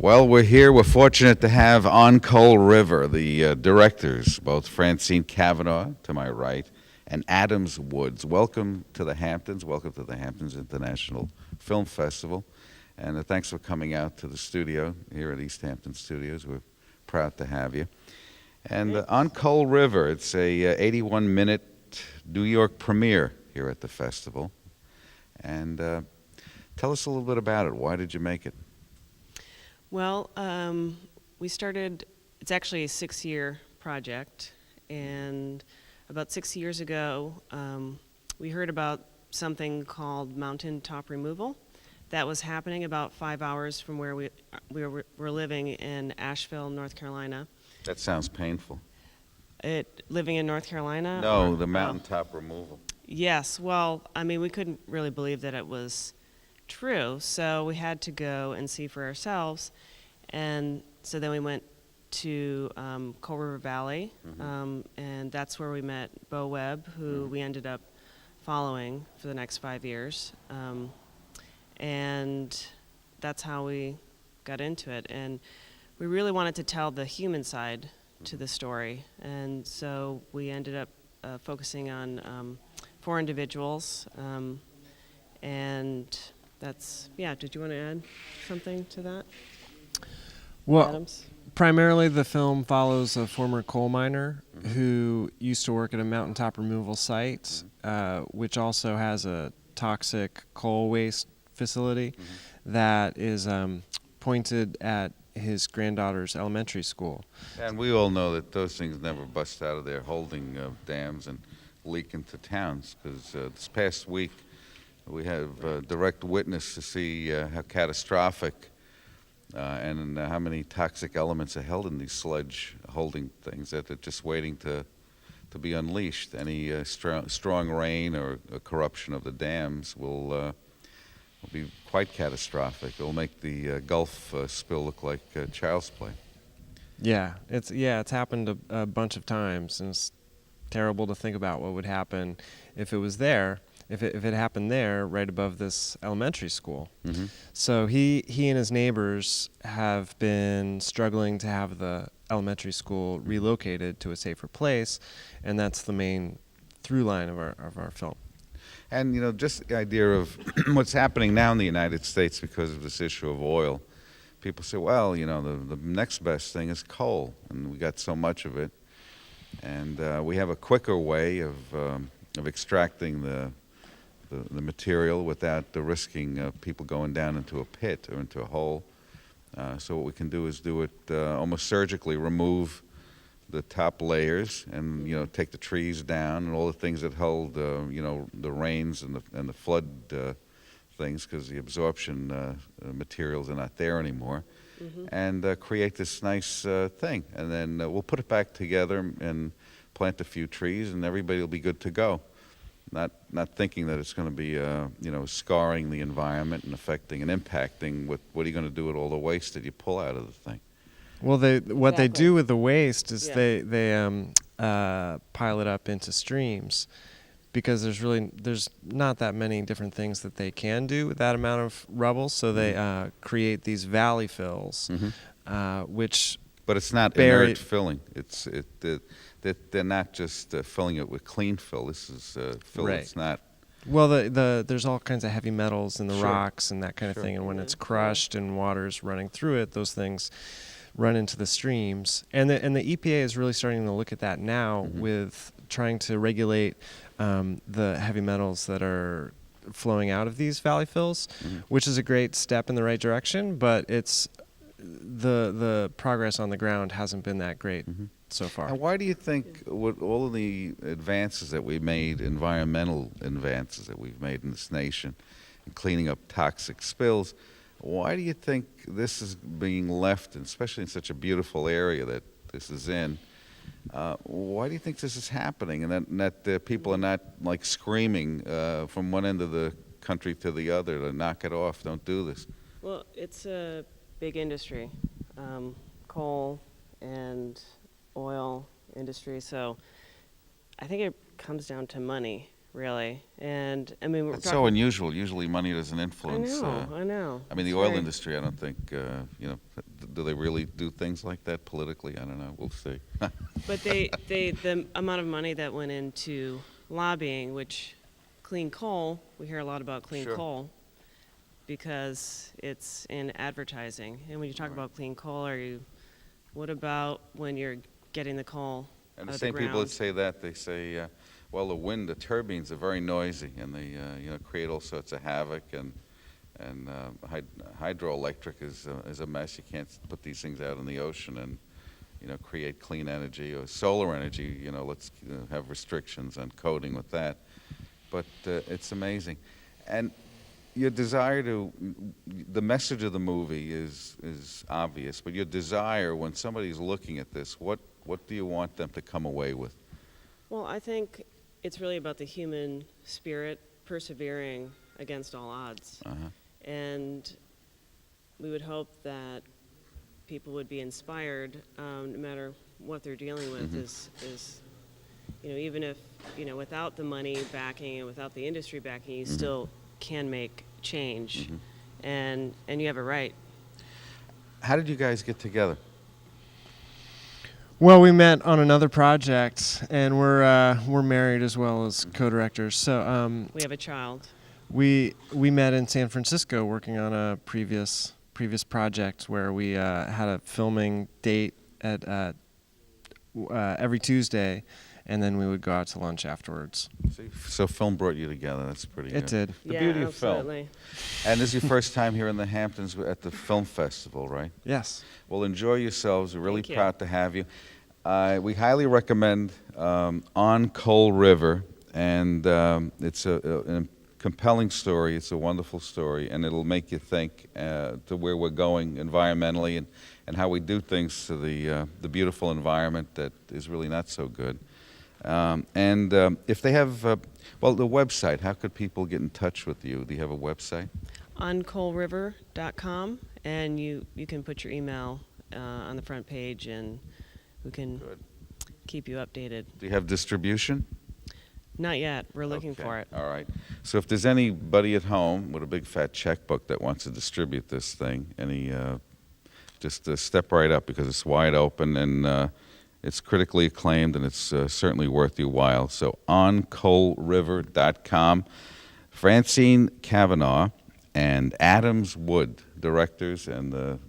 Well, we're here. We're fortunate to have on Coal River the directors, both Francine Cavanaugh, to my right, and Adams Woods. Welcome to the Hamptons. Welcome to the Hamptons International Film Festival. And thanks for coming out to the studio here at East Hampton Studios. We're proud to have you. And on Coal River, it's a 81-minute New York premiere here at the festival. And tell us a little bit about it. Why did you make it? Well, we started, it's actually a 6-year project, and about 6 years ago, we heard about something called mountaintop removal that was happening about 5 hours from where we were living in Asheville, North Carolina. That sounds painful. Living in North Carolina? No, the mountaintop removal. Yes, well, I mean, we couldn't really believe that it was true, so we had to go and see for ourselves. And so then we went to Coal River Valley, and that's where we met Bo Webb, who we ended up following for the next 5 years. And that's how we got into it. And we really wanted to tell the human side to the story, and so we ended up focusing on 4 individuals, and that's, yeah, did you want to add something to that? Well, Adams? primarily the film follows a former coal miner who used to work at a mountaintop removal site, which also has a toxic coal waste facility that is pointed at his granddaughter's elementary school. And we all know that those things never bust out of their holding dams and leak into towns, because this past week we have direct witness to see how catastrophic and how many toxic elements are held in these sludge holding things that are just waiting to be unleashed. Any strong rain or corruption of the dams will be quite catastrophic. It'll make the Gulf spill look like child's play. Yeah, it's happened a bunch of times, and it's terrible to think about what would happen if it was there. If it happened there, right above this elementary school. So he and his neighbors have been struggling to have the elementary school relocated to a safer place, and that's the main through line of our film. And, you know, just the idea of what's happening now in the United States because of this issue of oil. People say, well, you know, the next best thing is coal, and we got so much of it. And we have a quicker way of extracting the material without risking people going down into a pit or into a hole. So what we can do is do it almost surgically, remove the top layers, and, you know, take the trees down and all the things that hold, you know, the rains and the flood things, because the absorption materials are not there anymore, and create this nice thing. And then we'll put it back together and plant a few trees, and everybody will be good to go. Not thinking that it's going to be, you know, scarring the environment and affecting and impacting what are you going to do with all the waste that you pull out of the thing? Well, what they do with the waste is Yeah. they pile it up into streams, because there's not that many different things that they can do with that amount of rubble. So they create these valley fills, which. But it's not inert filling. They're not just filling it with clean fill. This is fill that's not. Well, there's all kinds of heavy metals in the rocks and that kind of thing, and when it's crushed and water's running through it, those things run into the streams. And the EPA is really starting to look at that now with trying to regulate the heavy metals that are flowing out of these valley fills, which is a great step in the right direction, but it's the progress on the ground hasn't been that great so far. And why do you think, with all of the advances that we made, environmental advances that we've made in this nation, in cleaning up toxic spills, why do you think this is being left, especially in such a beautiful area that this is in? Why do you think this is happening, and that people are not like screaming from one end of the country to the other to knock it off, don't do this? Well, it's a big industry, coal and oil industry, so I think it comes down to money, really. And I mean, it's so unusual. Usually money doesn't influence. I know. I mean, the oil industry, I don't think, you know, do they really do things like that politically? I don't know. We'll see. But the amount of money that went into lobbying, which clean coal, we hear a lot about clean Sure. coal because it's in advertising. And when you talk about clean coal, what about when you're getting the coal And out the of same the people that ground? say that, they say, well, the turbines are very noisy, and they, create all sorts of havoc, and hydroelectric is a mess. You can't put these things out in the ocean and, create clean energy, or solar energy. Let's have restrictions on coding with that. But it's amazing. And your desire the message of the movie is obvious, but your desire when somebody's looking at this, what do you want them to come away with? Well, I think it's really about the human spirit persevering against all odds. Uh-huh. And we would hope that people would be inspired, no matter what they're dealing with, is even if, without the money backing and without the industry backing, you still can make change. And you have it right. How did you guys get together? Well, we met on another project, and we're married as well as co-directors. So We have a child. we met in San Francisco working on a previous project where we had a filming date at every Tuesday, and then we would go out to lunch afterwards. So film brought you together. That's pretty good. It did. The Yeah, beauty of film. absolutely. And this is your first time here in the Hamptons at the film festival, right? Yes. Well, enjoy yourselves. We're really Thank you. proud to have you. We highly recommend On Coal River, and it's a compelling story. It's a wonderful story, and it'll make you think to where we're going environmentally and how we do things to the beautiful environment that is really not so good. And if they have, the website, how could people get in touch with you? Do you have a website? oncoalriver.com, and you can put your email on the front page, and we can Good. keep you updated. Do you have distribution? Not yet. We're looking Okay. for it. All right. So if there's anybody at home with a big fat checkbook that wants to distribute this thing, just step right up, because it's wide open, and it's critically acclaimed, and it's certainly worth your while. So oncoalriver.com. Francine Cavanaugh and Adams Wood, directors, and the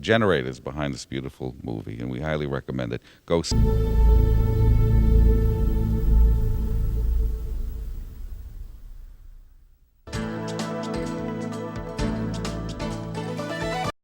generators behind this beautiful movie, and we highly recommend it. Go see